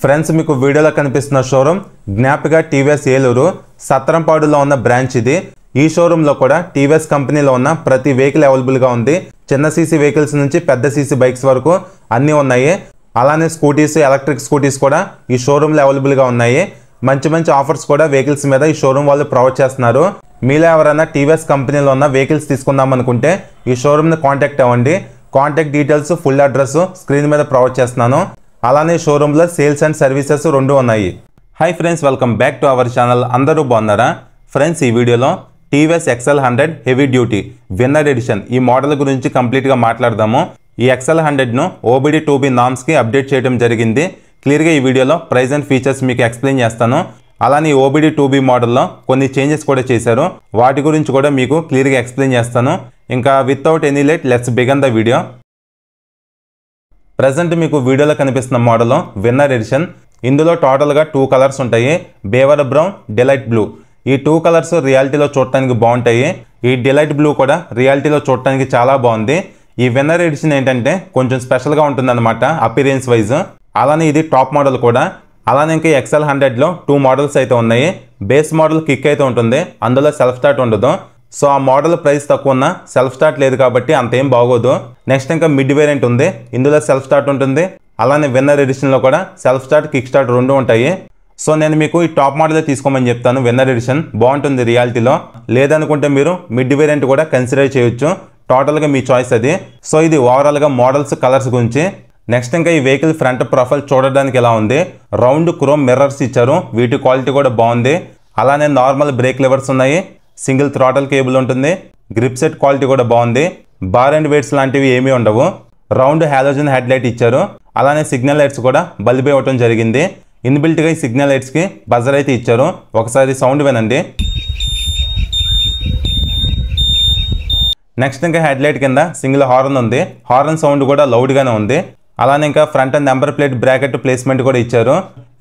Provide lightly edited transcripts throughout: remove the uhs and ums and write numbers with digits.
Friends మీకు వీడియోలో కనిపిస్తున్న షోరూమ్ జ్ఞాపిక టీవీఎస్ ఏలూరు సత్రంపాడులో ఉన్న బ్రాంచ్ ఇది. ఈ షోరూంలో కూడా టీవీఎస్ కంపెనీలో ఉన్న ప్రతి వెహికల్ అవైలబుల్గా ఉంది. చిన్న సీసీ వెహికల్స్ నుంచి పెద్ద సీసీ బైక్స్ వరకు అన్నీ ఉన్నాయి. అలానే స్కూటీస్, ఎలక్ట్రిక్ స్కూటీస్ కూడా ఈ షోరూంలో అవైలబుల్గా ఉన్నాయి. మంచి మంచి ఆఫర్స్ కూడా వెహికల్స్ మీద ఈ షోరూమ్ వాళ్ళు ప్రొవైడ్ చేస్తున్నారు. మీలో ఎవరైనా టీవీఎస్ కంపెనీలో ఉన్న వెహికల్స్ తీసుకుందాం అనుకుంటే ఈ షోరూమ్ని కాంటాక్ట్ అవ్వండి. Contact details, full address screen మీద ప్రొవైడ్ చేస్తున్నాను. అలానే షోరూంలో సేల్స్ అండ్ సర్వీసెస్ రెండు ఉన్నాయి. Hi friends, welcome back to our channel. అందరూ బాగున్నారా ఫ్రెండ్స్? ఈ వీడియోలో TVS XL100 heavy duty winner edition ఈ మోడల్ గురించి కంప్లీట్గా మాట్లాడదాము. ఈ XL100ను OBD2B నామ్స్కి అప్డేట్ చేయడం జరిగింది. క్లియర్గా ఈ వీడియోలో ప్రైస్ అండ్ ఫీచర్స్ మీకు ఎక్స్ప్లెయిన్ చేస్తాను. అలానే OBD2B మోడల్లో కొన్ని చేంజెస్ కూడా చేశారు, వాటి గురించి కూడా మీకు క్లియర్గా ఎక్స్ప్లెయిన్ చేస్తాను. ఇంకా without any late let's began the video. Present మీకు వీడియోలో కనిపిస్తున్న మోడల్ విన్నర్ ఎడిషన్. ఇందులో టోటల్గా 2 కలర్స్ ఉంటాయి, బేవర్ బ్రౌన్, డిలైట్ బ్లూ. ఈ 2 కలర్స్ రియాలిటీలో చూడటానికి బాగుంటాయి. ఈ డిలైట్ బ్లూ కూడా రియాలిటీలో చూడటానికి చాలా బాగుంది. ఈ విన్నర్ ఎడిషన్ ఏంటంటే కొంచెం స్పెషల్గా ఉంటుంది అనమాట అపీరియన్స్ వైజ్. అలానే ఇది టాప్ మోడల్ కూడా. అలానే ఇంకా XL100లో 2 మోడల్స్ అయితే ఉన్నాయి. బేస్ మోడల్ కిక్ అయితే ఉంటుంది, అందులో సెల్ఫ్ స్టార్ట్ ఉండదు. సో ఆ మోడల్ ప్రైస్ తక్కువ ఉన్న సెల్ఫ్ స్టార్ట్ లేదు కాబట్టి అంతేం బాగోదు. నెక్స్ట్ ఇంకా మిడ్ వేరియంట్ ఉంది, ఇందులో సెల్ఫ్ స్టార్ట్ ఉంటుంది. అలానే విన్నర్ ఎడిషన్లో కూడా సెల్ఫ్ స్టార్ట్, కిక్ స్టార్ట్ రెండు ఉంటాయి. సో నేను మీకు ఈ టాప్ మోడలే తీసుకోమని చెప్తాను. విన్నర్ ఎడిషన్ బాగుంటుంది రియాలిటీలో. లేదనుకుంటే మీరు మిడ్ వేరియంట్ కూడా కన్సిడర్ చేయొచ్చు. టోటల్గా మీ చాయిస్ అది. సో ఇది ఓవరాల్గా మోడల్స్, కలర్స్ గురించి. నెక్స్ట్ ఇంకా ఈ వెహికల్ ఫ్రంట్ ప్రొఫైల్ చూడడానికి ఎలా ఉంది. రౌండ్ క్రోమ్ మిర్రర్స్ ఇచ్చారు, వీటి క్వాలిటీ కూడా బాగుంది. అలానే నార్మల్ బ్రేక్ లివర్స్ ఉన్నాయి, సింగిల్ థ్రాటల్ కేబుల్ ఉంటుంది, గ్రిప్ సెట్ క్వాలిటీ కూడా బాగుంది. బార్ అండ్ వెయిట్స్ లాంటివి ఏమీ ఉండవు. రౌండ్ హాలోజన్ హెడ్ లైట్ ఇచ్చారు. అలానే సిగ్నల్ లైట్స్ కూడా బల్బే ఇవ్వటం జరిగింది. ఇన్బిల్ట్గా ఈ సిగ్నల్ లైట్స్కి బజర్ అయితే ఇచ్చారు. ఒకసారి సౌండ్ వినండి. నెక్స్ట్ ఇంకా హెడ్ లైట్ కింద సింగిల్ హార్న్ ఉంది, హార్న్ సౌండ్ కూడా లౌడ్గానే ఉంది. అలానే ఇంకా front and number plate bracket placement కూడా ఇచ్చారు.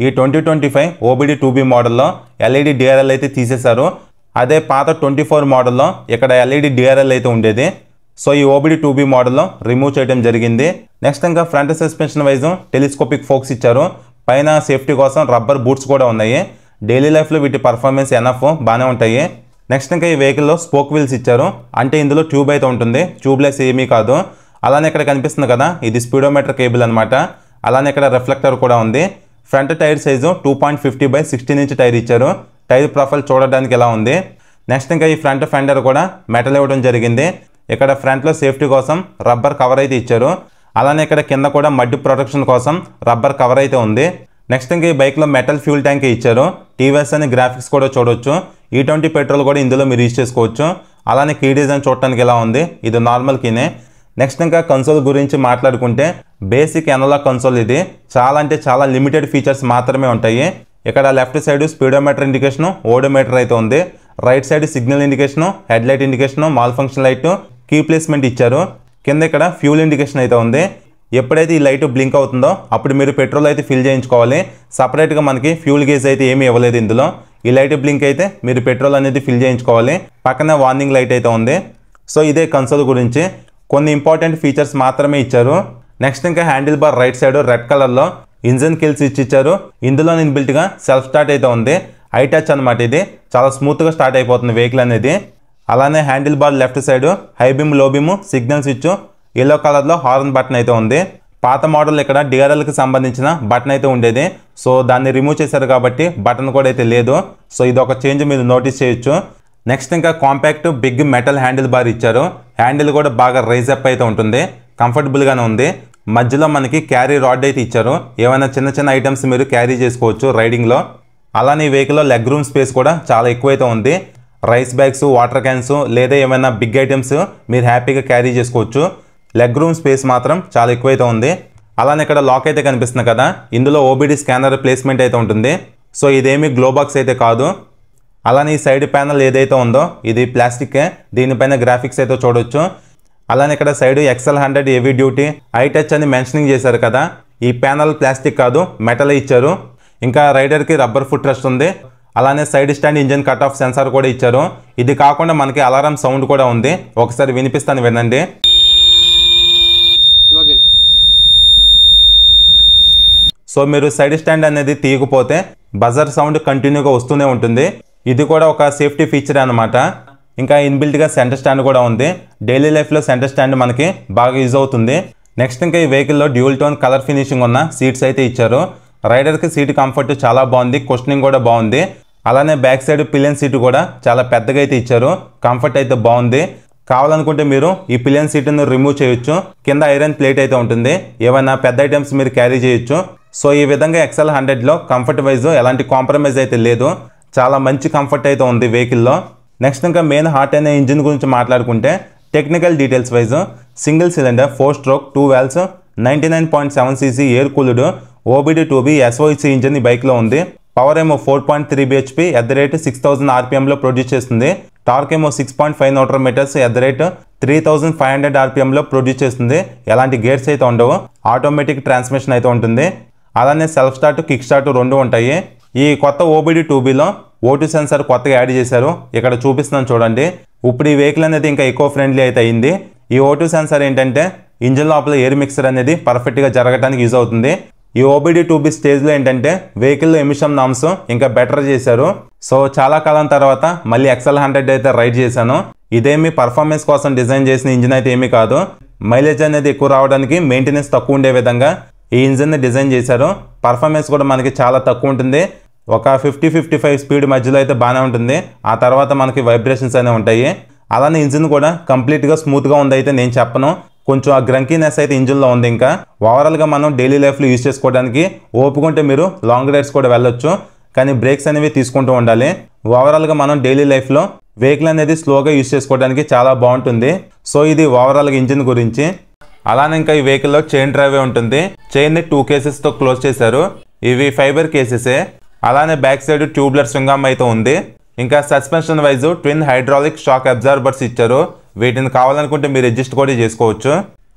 ఈ 2025 OBD2B మోడల్లో LED DRL అయితే తీసేశారు. అదే పాత 24 మోడల్లో ఇక్కడ LED DRL అయితే ఉండేది. సో ఈ OBD2B మోడల్లో రిమూవ్ చేయడం జరిగింది. నెక్స్ట్ ఇంకా front suspension wise telescopic forks ఇచ్చారు. పైన సేఫ్టీ కోసం రబ్బర్ బూట్స్ కూడా ఉన్నాయి. డైలీ లైఫ్లో వీటి పర్ఫార్మెన్స్ ఎనఫ్ బాగానే ఉంటాయి. నెక్స్ట్ ఇంకా ఈ వెహికల్లో స్పోక్ వీల్స్ ఇచ్చారు, అంటే ఇందులో ట్యూబ్ అయితే ఉంటుంది, ట్యూబ్లెస్ ఏమీ కాదు. అలానే ఇక్కడ కనిపిస్తుంది కదా, ఇది స్పీడోమీటర్ కేబుల్ అనమాట. అలానే ఇక్కడ రిఫ్లెక్టర్ కూడా ఉంది. Front tyre size 2.50/16 inch tyre ఇచ్చారు. టైర్ ప్రొఫైల్ చూడడానికి ఎలా ఉంది. నెక్స్ట్ ఇంకా ఈ ఫ్రంట్ ఫెండర్ కూడా మెటల్ ఇవ్వడం జరిగింది. ఇక్కడ ఫ్రంట్లో సేఫ్టీ కోసం రబ్బర్ కవర్ అయితే ఇచ్చారు. అలానే ఇక్కడ కింద కూడా మడ్ ప్రొటెక్షన్ కోసం రబ్బర్ కవర్ అయితే ఉంది. నెక్స్ట్ ఇంకా ఈ బైక్లో మెటల్ ఫ్యూల్ ట్యాంక్ ఇచ్చారు. టీవీఎస్ అని గ్రాఫిక్స్ కూడా చూడొచ్చు. E20 పెట్రోల్ కూడా ఇందులో మీరు యూజ్ చేసుకోవచ్చు. అలానే కీ డిజైన్ చూడటానికి ఎలా ఉంది, ఇది నార్మల్ కీనే. నెక్స్ట్ ఇంకా కన్సోల్ గురించి మాట్లాడుకుంటే బేసిక్ అనలాగ్ కన్సోల్ ఇది. చాలా అంటే చాలా లిమిటెడ్ ఫీచర్స్ మాత్రమే ఉంటాయి. ఇక్కడ left side speedometer indication, odometer అయితే ఉంది. Right side signal indication, head light indication, malfunction light, key placement ఇచ్చారు. కింద ఇక్కడ ఫ్యూల్ ఇండికేషన్ అయితే ఉంది. ఎప్పుడైతే ఈ లైట్ బ్లింక్ అవుతుందో అప్పుడు మీరు పెట్రోల్ అయితే ఫిల్ చేయించుకోవాలి. సపరేట్గా మనకి ఫ్యూల్ గేజ్ అయితే ఏమీ ఇవ్వలేదు ఇందులో. ఈ లైట్ బ్లింక్ అయితే మీరు పెట్రోల్ అనేది ఫిల్ చేయించుకోవాలి. పక్కనే వార్నింగ్ లైట్ అయితే ఉంది. సో ఇదే కన్సోల్ గురించి. కొన్ని ఇంపార్టెంట్ ఫీచర్స్ మాత్రమే ఇచ్చారు. నెక్స్ట్ ఇంకా handle bar right side red కలర్లో ఇంజన్ కిల్ స్విచ్ ఇచ్చారు. ఇందులో ఇన్బిల్ట్గా సెల్ఫ్ స్టార్ట్ అయితే ఉంది. ఐ టచ్ అనమాట, ఇది చాలా స్మూత్గా స్టార్ట్ అయిపోతుంది వెహికల్ అనేది. అలానే handle bar left side high beam, లో బీమ్, సిగ్నల్ స్విచ్, ఎల్లో కలర్లో హార్న్ బటన్ అయితే ఉంది. పాత మోడల్ ఇక్కడ DRLకి సంబంధించిన బటన్ అయితే ఉండేది. సో దాన్ని రిమూవ్ చేశారు కాబట్టి బటన్ కూడా అయితే లేదు. సో ఇది ఒక చేంజ్ మీరు నోటీస్ చేయొచ్చు. నెక్స్ట్ ఇంకా compact big metal handle bar ఇచ్చారు. హ్యాండిల్ కూడా బాగా రైజ్ అప్ అయితే ఉంటుంది, కంఫర్టబుల్గానే ఉంది. మధ్యలో మనకి క్యారీ రాడ్ అయితే ఇచ్చారు. ఏమైనా చిన్న చిన్న ఐటమ్స్ మీరు క్యారీ చేసుకోవచ్చు రైడింగ్లో. అలానే ఈ వెహికల్లో లెగ్ రూమ్ స్పేస్ కూడా చాలా ఎక్కువైతే ఉంది. రైస్ బ్యాగ్స్, వాటర్ క్యాన్స్ లేదా ఏమైనా బిగ్ ఐటమ్స్ మీరు హ్యాపీగా క్యారీ చేసుకోవచ్చు. లెగ్ రూమ్ స్పేస్ మాత్రం చాలా ఎక్కువైతే ఉంది. అలానే ఇక్కడ లాక్ అయితే కనిపిస్తుంది కదా, ఇందులో OBD స్కానర్ ప్లేస్మెంట్ అయితే ఉంటుంది. సో ఇదేమి గ్లో బాక్స్ అయితే కాదు. అలానే ఈ సైడ్ ప్యానల్ ఏదైతే ఉందో ఇది ప్లాస్టికే, దీనిపైన గ్రాఫిక్స్ అయితే చూడొచ్చు. అలానే ఇక్కడ side XL100 heavy duty I touch అని మెన్షనింగ్ చేశారు కదా, ఈ ప్యానల్ ప్లాస్టిక్ కాదు, మెటల్ ఇచ్చారు. ఇంకా రైడర్కి రబ్బర్ ఫుట్ రెస్ట్ ఉంది. అలానే side stand engine cut off sensor కూడా ఇచ్చారు. ఇది కాకుండా మనకి అలారం సౌండ్ కూడా ఉంది, ఒకసారి వినిపిస్తాను వినండి. సో మీరు సైడ్ స్టాండ్ అనేది తీయకపోతే బజర్ సౌండ్ కంటిన్యూగా వస్తూనే ఉంటుంది. ఇది కూడా ఒక సేఫ్టీ ఫీచర్ అన్నమాట. ఇంకా ఇన్బిల్ట్గా సెంటర్ స్టాండ్ కూడా ఉంది. డైలీ లైఫ్లో సెంటర్ స్టాండ్ మనకి బాగా యూజ్ అవుతుంది. నెక్స్ట్ ఇంకా ఈ వెహికల్లో డ్యూల్ టోన్ కలర్ ఫినిషింగ్ ఉన్న సీట్స్ అయితే ఇచ్చారు. రైడర్కి సీట్ కంఫర్ట్ చాలా బాగుంది, కుషనింగ్ కూడా బాగుంది. అలానే బ్యాక్ సైడ్ పిలియన్ సీట్ కూడా చాలా పెద్దగా అయితే ఇచ్చారు, కంఫర్ట్ అయితే బాగుంది. కావాలనుకుంటే మీరు ఈ పిలియన్ సీట్ను రిమూవ్ చేయొచ్చు. కింద ఐరన్ ప్లేట్ అయితే ఉంటుంది, ఏమైనా పెద్ద ఐటమ్స్ మీరు క్యారీ చేయొచ్చు. సో ఈ విధంగా XL 100లో కంఫర్ట్ వైజ్ ఎలాంటి కాంప్రమైజ్ అయితే లేదు, చాలా మంచి కంఫర్ట్ అయితే ఉంది వెహికల్లో. నెక్స్ట్ ఇంకా మెయిన్ హార్ట్ అనే ఇంజిన్ గురించి మాట్లాడుకుంటే technical details wise single cylinder 4 stroke 2 valves 99.7 cc air cooled OBD2B SOHC engine ఈ బైక్లో ఉంది. పవర్ ఏమో 4.3 bhp @6000 RPMలో ప్రొడ్యూస్ చేస్తుంది. టార్క్ ఏమో 6.5 న్యూటన్ మీటర్స్ @3500 RPMలో ప్రొడ్యూస్ చేస్తుంది. ఎలాంటి గేర్స్ అయితే ఉండవు, ఆటోమేటిక్ ట్రాన్స్మిషన్ అయితే ఉంటుంది. అలానే సెల్ఫ్ స్టార్ట్, కిక్ స్టార్ట్ రెండు ఉంటాయి. ఈ కొత్త OBD2Bలో O2 సెన్సార్ కొత్తగా యాడ్ చేశారు, ఇక్కడ చూపిస్తున్నాను చూడండి. ఇప్పుడు ఈ వెహికల్ అనేది ఇంకా ఎకో ఫ్రెండ్లీ అయితే అయింది. ఈ O2 సెన్సార్ ఏంటంటే ఇంజిన్ లోపల ఎయిర్ మిక్సర్ అనేది పర్ఫెక్ట్గా జరగడానికి యూజ్ అవుతుంది. ఈ OBD2B స్టేజ్లో ఏంటంటే వెహికల్లో ఎమిషన్ నామ్స్ ఇంకా బెటర్ చేశారు. సో చాలా కాలం తర్వాత మళ్ళీ XL 100 అయితే రైడ్ చేశాను. ఇదేమి పర్ఫార్మెన్స్ కోసం డిజైన్ చేసిన ఇంజిన్ అయితే ఏమీ కాదు. మైలేజ్ అనేది ఎక్కువ రావడానికి, మెయింటెనెన్స్ తక్కువ ఉండే విధంగా ఈ ఇంజిన్ని డిజైన్ చేశారు. పర్ఫార్మెన్స్ కూడా మనకి చాలా తక్కువ ఉంటుంది, ఒక 50-55 స్పీడ్ మధ్యలో అయితే బాగానే ఉంటుంది. ఆ తర్వాత మనకి వైబ్రేషన్స్ అనేవి ఉంటాయి. అలానే ఇంజిన్ కూడా కంప్లీట్గా స్మూత్గా ఉంది అయితే నేను చెప్పను, కొంచెం ఆ గ్రంకీనెస్ అయితే ఇంజిన్లో ఉంది. ఇంకా ఓవరాల్గా మనం డైలీ లైఫ్లో యూజ్ చేసుకోవడానికి ఓపుకుంటే మీరు లాంగ్ రైడ్స్ కూడా వెళ్ళొచ్చు, కానీ బ్రేక్స్ అనేవి తీసుకుంటూ ఉండాలి. ఓవరాల్గా మనం డైలీ లైఫ్లో వెహికల్ అనేది స్లోగా యూజ్ చేసుకోవడానికి చాలా బాగుంటుంది. సో ఇది ఓవరాల్గా ఇంజిన్ గురించి. అలానే ఇంకా ఈ వెహికల్లో చైన్ డ్రైవే ఉంటుంది. చైన్ని 2 కేసెస్తో క్లోజ్ చేశారు, ఇవి ఫైబర్ కేసెసే. అలానే బ్యాక్ సైడ్ ట్యూబ్లర్ స్వింగమ్ అయితే ఉంది. ఇంకా suspension wise twin hydraulic shock absorbers ఇచ్చారు, వీటిని కావాలనుకుంటే మీరు అడ్జస్ట్ కూడా చేసుకోవచ్చు.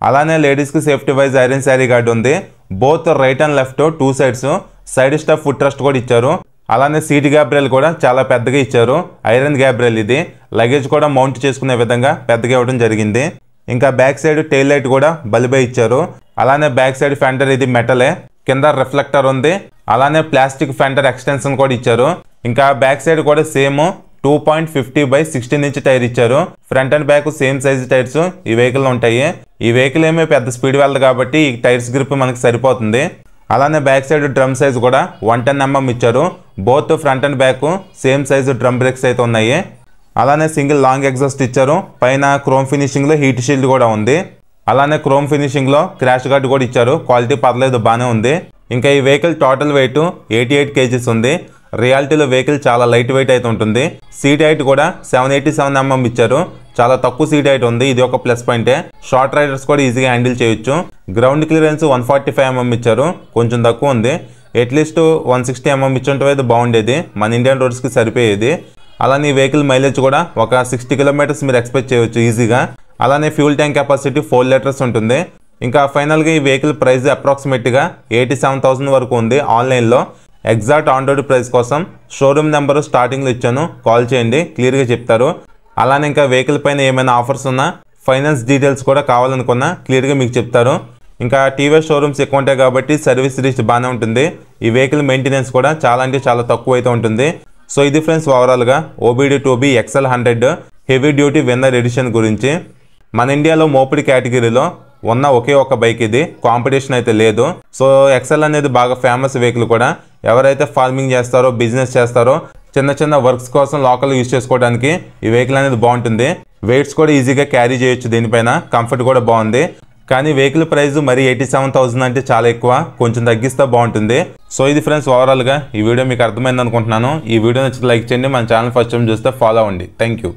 అలానే లేడీస్కి safety wise iron sari guard ఉంది. Both right and left 2 sides side step foot rest కూడా ఇచ్చారు. అలానే సీట్ గ్యాబ్రెల్ కూడా చాలా పెద్దగా ఇచ్చారు, ఐరన్ గ్యాబ్రెల్ ఇది. లగేజ్ కూడా మౌంట్ చేసుకునే విధంగా పెద్దగా ఇవ్వడం జరిగింది. ఇంకా బ్యాక్ సైడ్ టెయిల్ లైట్ కూడా బల్బే ఇచ్చారు. అలానే బ్యాక్ సైడ్ ఫెండర్ ఇది మెటలే, కింద రిఫ్లెక్టర్ ఉంది. అలానే ప్లాస్టిక్ ఫెండర్ ఎక్స్టెన్షన్ కూడా ఇచ్చారు. ఇంకా బ్యాక్ సైడ్ కూడా సేమ్ 2.50/16 ఇంచ్ టైర్ ఇచ్చారు. Front and back same size tyres ఈ వెహికల్ ఉంటాయి. ఈ వెహికల్ ఏమీ పెద్ద స్పీడ్ వెళ్ళదు కాబట్టి ఈ టైర్స్ గ్రిప్ మనకి సరిపోతుంది. అలానే బ్యాక్ సైడ్ డ్రమ్ సైజ్ కూడా 110 mm ఇచ్చారు. Both front and back same size drum breaks అయితే ఉన్నాయి. అలానే సింగిల్ లాంగ్ ఎగ్జాస్ట్ ఇచ్చారు. పైన క్రోమ్ ఫినిషింగ్లో హీట్ షీల్డ్ కూడా ఉంది. అలానే క్రోమ్ ఫినిషింగ్లో క్రాష్ గార్డ్ కూడా ఇచ్చారు, క్వాలిటీ పర్లేదు, బాగానే ఉంది. ఇంకా ఈ వెహికల్ టోటల్ వెయిట్ 88 kgs ఉంది. రియాలిటీలో వెహికల్ చాలా లైట్ వెయిట్ అయితే ఉంటుంది. సీట్ హైట్ కూడా 787 mm ఇచ్చారు, చాలా తక్కువ సీట్ హైట్ ఉంది, ఇది ఒక ప్లస్ పాయింటే. షార్ట్ రైడర్స్ కూడా ఈజీగా హ్యాండిల్ చేయొచ్చు. గ్రౌండ్ క్లియరెన్స్ 145 mm ఇచ్చారు, కొంచెం తక్కువ ఉంది. అట్లీస్ట్ 160 mm ఇచ్చుంటే అయితే బాగుండేది, మన ఇండియన్ రోడ్స్కి సరిపోయేది. అలానే ఈ వెహికల్ మైలేజ్ కూడా ఒక 60 kilometers మీరు ఎక్స్పెక్ట్ చేయొచ్చు ఈజీగా. అలానే ఫ్యూల్ ట్యాంక్ కెపాసిటీ 4 liters ఉంటుంది. ఇంకా ఫైనల్గా ఈ వెహికల్ ప్రైస్ అప్రాక్సిమేట్గా 87,000 వరకు ఉంది ఆన్లైన్లో. ఎగ్జాక్ట్ ఆన్ రోడ్ ప్రైస్ కోసం షోరూమ్ నెంబరు స్టార్టింగ్లో ఇచ్చాను, కాల్ చేయండి, క్లియర్గా చెప్తారు. అలానే ఇంకా వెహికల్ పైన ఏమైనా ఆఫర్స్ ఉన్నా, ఫైనాన్స్ డీటెయిల్స్ కూడా కావాలనుకున్నా క్లియర్గా మీకు చెప్తారు. ఇంకా టీవీఎస్ షోరూమ్స్ ఎక్కువ ఉంటాయి కాబట్టి సర్వీస్ రీచ్ బాగానే ఉంటుంది. ఈ వెహికల్ మెయింటెనెన్స్ కూడా చాలా అంటే చాలా తక్కువ అయితే ఉంటుంది. సో ఇది ఫ్రెండ్స్ ఓవరాల్గా OBD2B XL 100 heavy duty winner edition గురించి. మన ఇండియాలో మోపిడి కేటగిరీలో ఉన్న ఒకే ఒక బైక్ ఇది, కాంపిటీషన్ అయితే లేదు. సో XL అనేది బాగా ఫేమస్ వెహికల్ కూడా. ఎవరైతే ఫార్మింగ్ చేస్తారో, బిజినెస్ చేస్తారో, చిన్న చిన్న వర్క్స్ కోసం లోకల్ యూజ్ చేసుకోవడానికి ఈ వెహికల్ అనేది బాగుంటుంది. వెయిట్స్ కూడా ఈజీగా క్యారీ చేయొచ్చు దీనిపైన, కంఫర్ట్ కూడా బాగుంది. కానీ వెహికల్ ప్రైస్ మరి 87,000 అంటే చాలా ఎక్కువ, కొంచెం తగ్గిస్తే బాగుంటుంది. సో ఇది ఫ్రెండ్స్ ఓవరాల్గా ఈ వీడియో మీకు అర్థమైంది అనుకుంటున్నాను. ఈ వీడియో నచ్చితే లైక్ చేయండి, మన ఛానల్ ఫస్ట్ టైం చూస్తే ఫాలో అవ్వండి. Thank you.